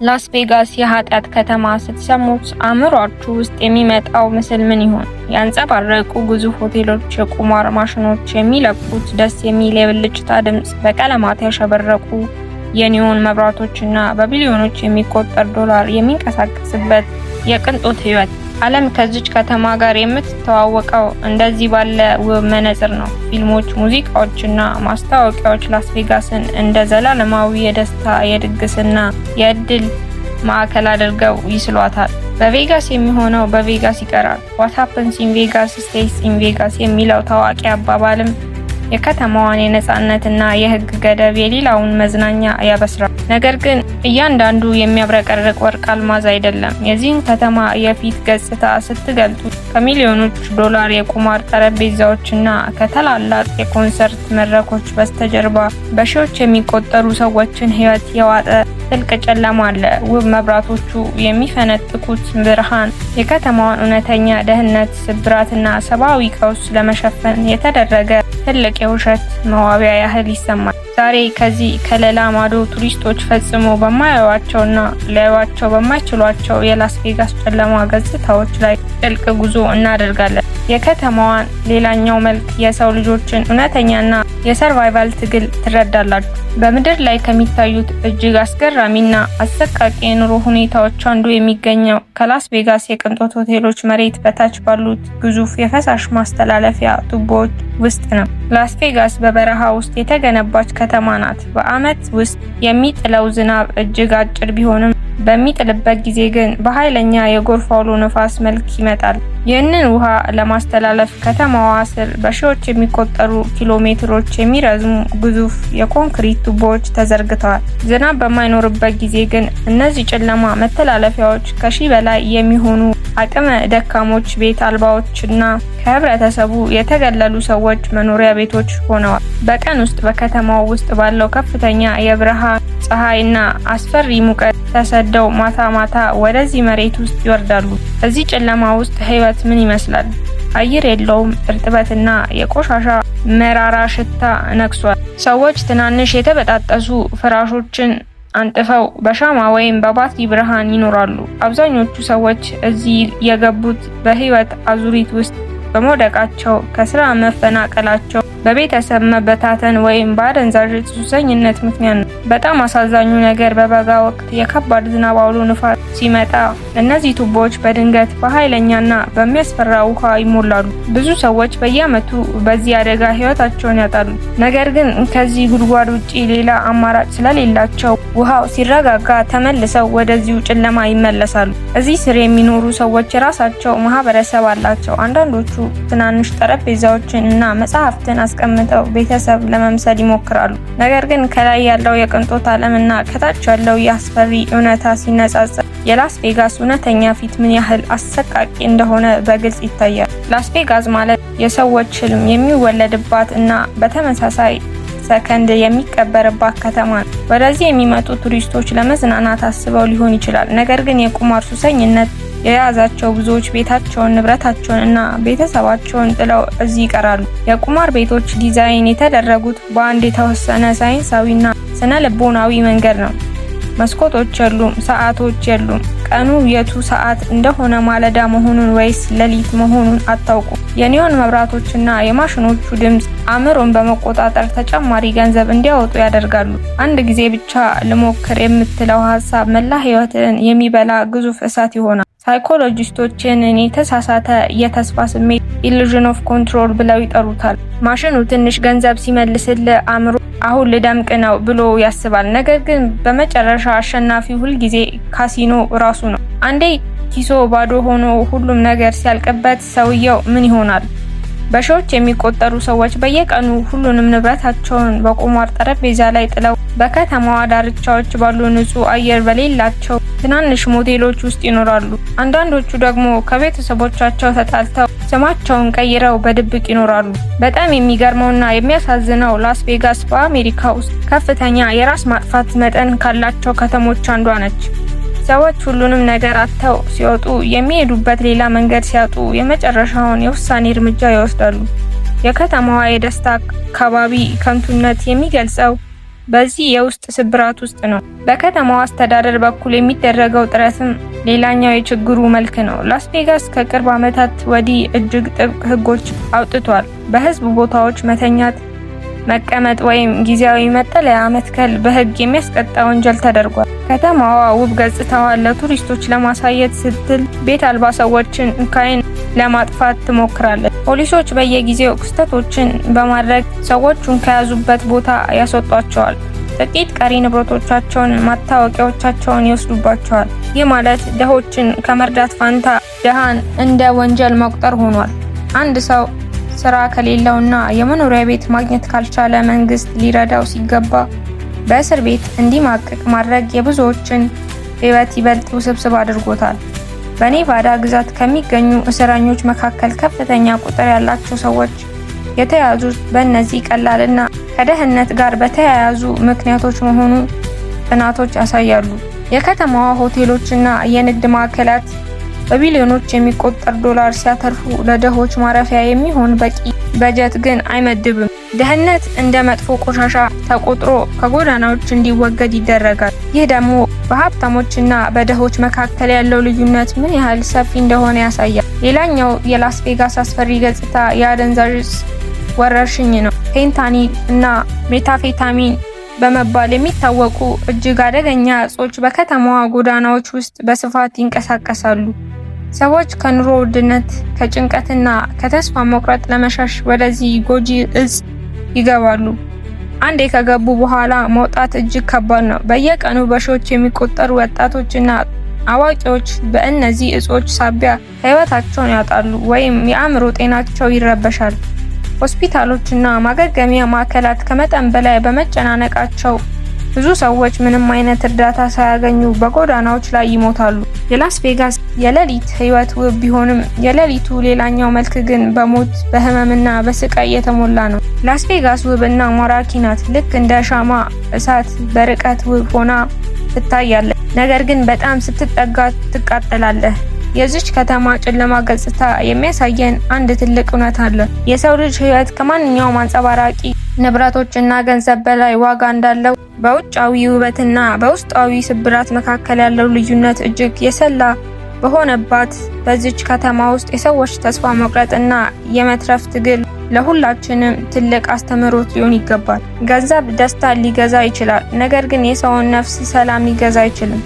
ላስ ቬጋስ የኃጢአት ከተማ ስትሰሙት አእምሯችሁ ውስጥ የሚመጣው ምስል ምን ይሆን? ያንጸባረቁ ግዙፍ ሆቴሎች፣ የቁማር ማሽኖች፣ የሚለቁት ደስ የሚል የብልጭታ ድምፅ፣ በቀለማት ያሸበረቁ የኒዮን መብራቶችና በቢሊዮኖች የሚቆጠር ዶላር የሚንቀሳቀስበት የቅንጦት ህይወት። ዓለም ከዚች ከተማ ጋር የምትተዋወቀው እንደዚህ ባለ ውብ መነጽር ነው። ፊልሞች፣ ሙዚቃዎችና ማስታወቂያዎች ላስ ቬጋስን እንደ ዘላለማዊ የደስታ የድግስና የእድል ማዕከል አድርገው ይስሏታል። በቬጋስ የሚሆነው በቬጋስ ይቀራል። What happens in Vegas stays in Vegas የሚለው ታዋቂ አባባልም የከተማዋን የነጻነትና የህግ ገደብ የሌላውን መዝናኛ ያበስራል። ነገር ግን እያንዳንዱ የሚያብረቀርቅ ወርቅ አልማዝ አይደለም። የዚህን ከተማ የፊት ገጽታ ስትገልጡ ከሚሊዮኖች ዶላር የቁማር ጠረጴዛዎችና ከታላላቅ የኮንሰርት መድረኮች በስተጀርባ በሺዎች የሚቆጠሩ ሰዎችን ህይወት የዋጠ ጥልቅ ጨለማ አለ። ውብ መብራቶቹ የሚፈነጥቁት ብርሃን የከተማዋን እውነተኛ ደህንነት፣ ስብራትና ሰብአዊ ቀውስ ለመሸፈን የተደረገ ትልቅ የውሸት መዋቢያ ያህል ይሰማል። ዛሬ ከዚህ ከሌላ ማዶ ቱሪስቶች ፈጽሞ በማያዩዋቸውና ሊያዩዋቸው በማይችሏቸው የላስ ቬጋስ ጨለማ ገጽታዎች ላይ ጥልቅ ጉዞ እናደርጋለን። የከተማዋን ሌላኛው መልክ፣ የሰው ልጆችን እውነተኛና የሰርቫይቫል ትግል ትረዳላችሁ። በምድር ላይ ከሚታዩት እጅግ አስገራሚና አሰቃቂ የኑሮ ሁኔታዎች አንዱ የሚገኘው ከላስ ቬጋስ የቅንጦት ሆቴሎች መሬት በታች ባሉት ግዙፍ የፈሳሽ ማስተላለፊያ ቱቦዎች ውስጥ ነው። ላስ ቬጋስ በበረሃ ውስጥ የተገነባች ከተማ ናት። በዓመት ውስጥ የሚጥለው ዝናብ እጅግ አጭር ቢሆንም በሚጥልበት ጊዜ ግን በኃይለኛ የጎርፍ አውሎ ነፋስ መልክ ይመጣል። ይህንን ውሃ ለማስተላለፍ ከተማዋ ስር በሺዎች የሚቆጠሩ ኪሎ ሜትሮች የሚረዝሙ ግዙፍ የኮንክሪት ቱቦዎች ተዘርግተዋል። ዝናብ በማይኖርበት ጊዜ ግን እነዚህ ጨለማ መተላለፊያዎች ከሺህ በላይ የሚሆኑ አቅመ ደካሞች ቤት አልባዎችና ከህብረተሰቡ የተገለሉ ሰዎች መኖሪያ ቤቶች ሆነዋል። በቀን ውስጥ በከተማው ውስጥ ባለው ከፍተኛ የብርሃን ፀሐይና አስፈሪ ሙቀት ተሰደው ማታ ማታ ወደዚህ መሬት ውስጥ ይወርዳሉ። እዚህ ጨለማ ውስጥ ህይወት ምን ይመስላል? አየር የለውም። እርጥበትና የቆሻሻ መራራ ሽታ ነግሷል። ሰዎች ትናንሽ የተበጣጠሱ ፍራሾችን አንጥፈው በሻማ ወይም በባትሪ ብርሃን ይኖራሉ። አብዛኞቹ ሰዎች እዚህ የገቡት በህይወት አዙሪት ውስጥ በመውደቃቸው፣ ከስራ መፈናቀላቸው፣ በቤተሰብ መበታተን ወይም በአደንዛዥ ሱሰኝነት ምክንያት ነው። በጣም አሳዛኙ ነገር በበጋ ወቅት የከባድ ዝናብ አውሎ ንፋስ ሲመጣ እነዚህ ቱቦዎች በድንገት በኃይለኛና በሚያስፈራ ውሃ ይሞላሉ። ብዙ ሰዎች በየዓመቱ በዚህ አደጋ ህይወታቸውን ያጣሉ። ነገር ግን ከዚህ ጉድጓድ ውጪ ሌላ አማራጭ ስለሌላቸው ውሃው ሲረጋጋ ተመልሰው ወደዚሁ ጨለማ ይመለሳሉ። እዚህ ስር የሚኖሩ ሰዎች የራሳቸው ማህበረሰብ አላቸው። አንዳንዶቹ ትናንሽ ጠረጴዛዎችን እና መጽሐፍትን አስቀምጠው ቤተሰብ ለመምሰል ይሞክራሉ። ነገር ግን ከላይ ያለው የቅንጦት ዓለምና ከታች ያለው የአስፈሪ እውነታ ሲነጻጸር የላስ ቬጋስ እውነተኛ ፊት ምን ያህል አሰቃቂ እንደሆነ በግልጽ ይታያል። ላስ ቬጋስ ማለት የሰዎች ህልም የሚወለድባት እና በተመሳሳይ ሰከንድ የሚቀበርባት ከተማ ነው። ወደዚህ የሚመጡ ቱሪስቶች ለመዝናናት አስበው ሊሆን ይችላል። ነገር ግን የቁማር ሱሰኝነት የያዛቸው ብዙዎች ቤታቸውን፣ ንብረታቸውን እና ቤተሰባቸውን ጥለው እዚህ ይቀራሉ። የቁማር ቤቶች ዲዛይን የተደረጉት በአንድ የተወሰነ ሳይንሳዊና ስነ ልቦናዊ መንገድ ነው። መስኮቶች የሉም፣ ሰዓቶች የሉም። ቀኑ የቱ ሰዓት እንደሆነ ማለዳ መሆኑን ወይስ ሌሊት መሆኑን አታውቁም። የኒዮን መብራቶችና የማሽኖቹ ድምፅ አእምሮን በመቆጣጠር ተጨማሪ ገንዘብ እንዲያወጡ ያደርጋሉ። አንድ ጊዜ ብቻ ልሞክር የምትለው ሀሳብ መላ ህይወትን የሚበላ ግዙፍ እሳት ይሆናል። ሳይኮሎጂስቶችን የተሳሳተ የተስፋ ስሜት ኢሉዥን ኦፍ ኮንትሮል ብለው ይጠሩታል። ማሽኑ ትንሽ ገንዘብ ሲመልስል አእምሮ አሁን ልደምቅ ነው ብሎ ያስባል። ነገር ግን በመጨረሻ አሸናፊው ሁልጊዜ ካሲኖ ራሱ ነው። አንዴ ኪሶ ባዶ ሆኖ ሁሉም ነገር ሲያልቅበት ሰውየው ምን ይሆናል? በሺዎች የሚቆጠሩ ሰዎች በየቀኑ ሁሉንም ንብረታቸውን በቁማር ጠረጴዛ ላይ ጥለው በከተማዋ ዳርቻዎች ባሉ ንጹህ አየር በሌላቸው ትናንሽ ሞቴሎች ውስጥ ይኖራሉ። አንዳንዶቹ ደግሞ ከቤተሰቦቻቸው ተጣልተው ስማቸውን ቀይረው በድብቅ ይኖራሉ። በጣም የሚገርመውና የሚያሳዝነው ላስ ቬጋስ በአሜሪካ ውስጥ ከፍተኛ የራስ ማጥፋት መጠን ካላቸው ከተሞች አንዷ ነች። ሰዎች ሁሉንም ነገር አጥተው ሲወጡ የሚሄዱበት ሌላ መንገድ ሲያጡ የመጨረሻውን የውሳኔ እርምጃ ይወስዳሉ። የከተማዋ የደስታ አካባቢ ከንቱነት የሚገልጸው በዚህ የውስጥ ስብራት ውስጥ ነው። በከተማው አስተዳደር በኩል የሚደረገው ጥረትም ሌላኛው የችግሩ መልክ ነው። ላስ ቬጋስ ከቅርብ ዓመታት ወዲህ እጅግ ጥብቅ ሕጎች አውጥቷል። በህዝብ ቦታዎች መተኛት፣ መቀመጥ ወይም ጊዜያዊ መጠለያ መትከል በህግ የሚያስቀጣ ወንጀል ተደርጓል። ከተማዋ ውብ ገጽታዋን ለቱሪስቶች ለማሳየት ስትል ቤት አልባ ሰዎችን ከዓይን ለማጥፋት ትሞክራለች። ፖሊሶች በየጊዜው ክስተቶችን በማድረግ ሰዎቹን ከያዙበት ቦታ ያስወጧቸዋል። ጥቂት ቀሪ ንብረቶቻቸውን፣ መታወቂያዎቻቸውን ይወስዱባቸዋል። ይህ ማለት ድሆችን ከመርዳት ፋንታ ድሃን እንደ ወንጀል መቁጠር ሆኗል። አንድ ሰው ስራ ከሌለውና የመኖሪያ ቤት ማግኘት ካልቻለ መንግስት ሊረዳው ሲገባ በእስር ቤት እንዲማቅቅ ማድረግ የብዙዎችን ሕይወት ይበልጥ ውስብስብ አድርጎታል። በኔቫዳ ግዛት ከሚገኙ እስረኞች መካከል ከፍተኛ ቁጥር ያላቸው ሰዎች የተያዙት በእነዚህ ቀላልና ከደህንነት ጋር በተያያዙ ምክንያቶች መሆኑ ጥናቶች ያሳያሉ። የከተማዋ ሆቴሎችና የንግድ ማዕከላት በቢሊዮኖች የሚቆጠር ዶላር ሲያተርፉ ለድሆች ማረፊያ የሚሆን በቂ በጀት ግን አይመድብም። ድህነት እንደ መጥፎ ቆሻሻ ተቆጥሮ ከጎዳናዎች እንዲወገድ ይደረጋል። ይህ ደግሞ በሀብታሞችና በድሆች መካከል ያለው ልዩነት ምን ያህል ሰፊ እንደሆነ ያሳያል። ሌላኛው የላስ ቬጋስ አስፈሪ ገጽታ የአደንዛዥ ዕፅ ወረርሽኝ ነው። ፌንታኒል እና ሜታፌታሚን በመባል የሚታወቁ እጅግ አደገኛ ዕጾች በከተማዋ ጎዳናዎች ውስጥ በስፋት ይንቀሳቀሳሉ። ሰዎች ከኑሮ ውድነት፣ ከጭንቀትና ከተስፋ መቁረጥ ለመሸሽ ወደዚህ ጎጂ ዕፅ ይገባሉ። አንዴ ከገቡ በኋላ መውጣት እጅግ ከባድ ነው። በየቀኑ በሺዎች የሚቆጠሩ ወጣቶችና አዋቂዎች በእነዚህ ዕጾች ሳቢያ ሕይወታቸውን ያጣሉ ወይም የአእምሮ ጤናቸው ይረበሻል። ሆስፒታሎችና ማገገሚያ ማዕከላት ከመጠን በላይ በመጨናነቃቸው ብዙ ሰዎች ምንም አይነት እርዳታ ሳያገኙ በጎዳናዎች ላይ ይሞታሉ። የላስ ቬጋስ የሌሊት ሕይወት ውብ ቢሆንም የሌሊቱ ሌላኛው መልክ ግን በሞት በህመምና በስቃይ የተሞላ ነው። ላስ ቬጋስ ውብ እና ማራኪ ናት። ልክ እንደ ሻማ እሳት በርቀት ውብ ሆና ትታያለች፣ ነገር ግን በጣም ስትጠጋ ትቃጠላለህ። የዚች ከተማ ጨለማ ገጽታ የሚያሳየን አንድ ትልቅ እውነት አለ። የሰው ልጅ ሕይወት ከማንኛውም አንጸባራቂ ንብረቶችና ገንዘብ በላይ ዋጋ እንዳለው፣ በውጫዊ ውበትና በውስጣዊ ስብራት መካከል ያለው ልዩነት እጅግ የሰላ በሆነባት በዚች ከተማ ውስጥ የሰዎች ተስፋ መቁረጥና የመትረፍ ትግል ለሁላችንም ትልቅ አስተምህሮት ሊሆን ይገባል። ገንዘብ ደስታን ሊገዛ ይችላል፣ ነገር ግን የሰውን ነፍስ ሰላም ሊገዛ አይችልም።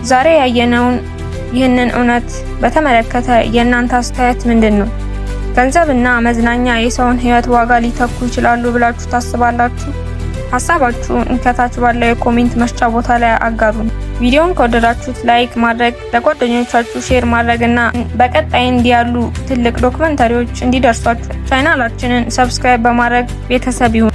ዛሬ ያየነውን ይህንን እውነት በተመለከተ የእናንተ አስተያየት ምንድን ነው? ገንዘብና መዝናኛ የሰውን ሕይወት ዋጋ ሊተኩ ይችላሉ ብላችሁ ታስባላችሁ? ሀሳባችሁን ከታች ባለው የኮሜንት መስጫ ቦታ ላይ አጋሩን። ቪዲዮውን ከወደዳችሁት ላይክ ማድረግ፣ ለጓደኞቻችሁ ሼር ማድረግና በቀጣይ እንዲህ ያሉ ትልቅ ዶክመንተሪዎች እንዲደርሷችሁ ቻናላችንን ሰብስክራይብ በማድረግ ቤተሰብ ይሁኑ።